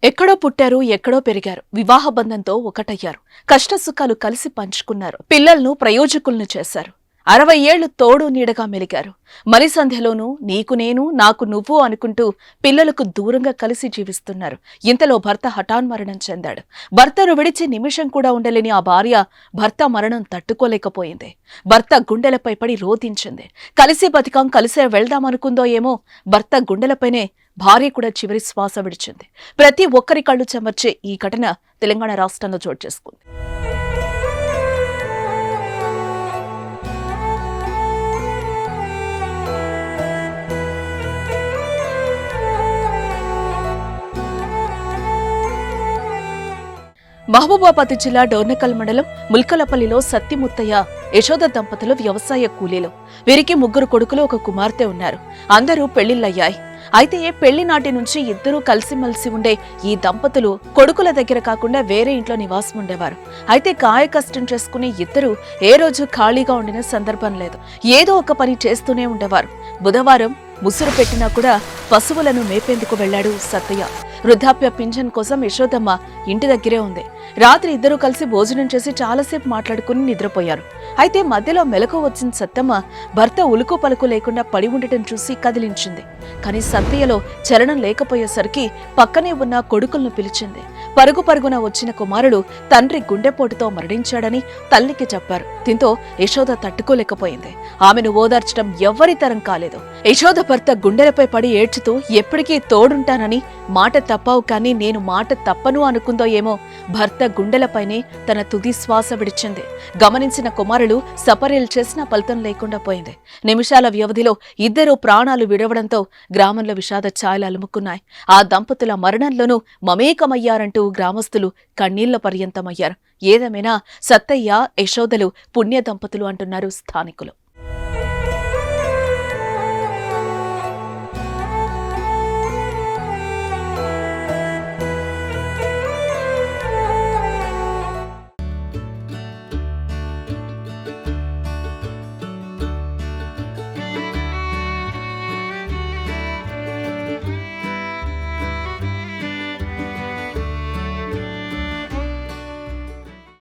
ఎక్కడో పుట్టారు, ఎక్కడో పెరిగారు. వివాహ బంధంతో ఒకటయ్యారు. కష్టసుఖాలు కలిసి పంచుకున్నారు. పిల్లలను ప్రయోజకులను చేశారు. 60 ఏళ్లు తోడు నీడగా మెలిగారు. మలిసంధ్యలోనూ నీకు నేను, నాకు నువ్వు అనుకుంటూ పిల్లలకు దూరంగా కలిసి జీవిస్తున్నారు. ఇంతలో భర్త హఠాన్మరణం చెందాడు. భర్తను విడిచి నిమిషం కూడా ఉండలేని ఆ భార్య భర్త మరణం తట్టుకోలేకపోయింది. భర్త గుండెలపై పడి రోధించింది. కలిసి బతికాం, కలిసే వెళ్దామనుకుందో ఏమో, భర్త గుండెలపైనే భార్య కూడా చివరి శ్వాస విడిచింది. ప్రతి ఒక్కరి కళ్లు చెమర్చే ఈ ఘటన తెలంగాణ రాష్ట్రంలో చోటు చేసుకుంది. మహబూబాబాద్ జిల్లా డోర్నకల్ మండలం ముల్కలపల్లిలో సత్తిముత్తయ్య, యశోద దంపతులు వ్యవసాయ కూలీలు. వీరికి 3 కొడుకులు, 1 కుమార్తె ఉన్నారు. అందరూ పెళ్లిళ్లయ్యాయి. అయితే పెళ్లి నాటి నుంచి ఇద్దరూ కలిసిమెలిసి ఉండే ఈ దంపతులు కొడుకుల దగ్గర కాకుండా వేరే ఇంట్లో నివాసం ఉండేవారు. అయితే కాయ కష్టం చేసుకుని ఇద్దరు ఏ రోజు ఖాళీగా ఉండిన సందర్భం లేదు. ఏదో ఒక పని చేస్తూనే ఉండేవారు. బుధవారం ముసురు పెట్టినా కూడా పశువులను మేపేందుకు వెళ్లాడు సత్తయ్య. వృద్ధాప్య పింఛన్ కోసం యశోదమ్మ ఇంటి దగ్గరే ఉంది. రాత్రి ఇద్దరూ కలిసి భోజనం చేసి చాలాసేపు మాట్లాడుకుని నిద్రపోయారు. అయితే మధ్యలో మెలకు వచ్చిన సత్తమ్మ భర్త ఉలుకు పలుకు లేకుండా పడి ఉండటం చూసి కదిలించింది. కానీ సత్తయ్యలో చలనం లేకపోయేసరికి పక్కనే ఉన్న కొడుకులను పిలిచింది. పరుగు పరుగున వచ్చిన కుమారుడు తండ్రి గుండెపోటుతో మరణించాడని తల్లికి చెప్పారు. దీంతో యశోద తట్టుకోలేకపోయింది. ఆమెను ఓదార్చడం ఎవ్వరి తరం కాలేదు. యశోద భర్త గుండెలపై పడి ఏడ్చుతూ ఎప్పటికీ తోడుంటానని మాట తప్పావు, కానీ నేను మాట తప్పను అనుకుందో ఏమో, భర్త గుండెలపైనే తన తుది శ్వాస విడిచింది. గమనించిన కుమారులు సపర్యలు చేసిన ఫలితం లేకుండా పోయింది. నిమిషాల వ్యవధిలో ఇద్దరు ప్రాణాలు విడవడంతో గ్రామంలో విషాద ఛాయలు అలుముకున్నాయి. ఆ దంపతుల మరణంలోనూ మమేకమయ్యారంటూ గ్రామస్తులు కన్నీళ్ల పర్యంతమయ్యారు. ఏదేమైనా సత్తయ్య, యశోదలు పుణ్య దంపతులు అంటున్నారు స్థానికులు.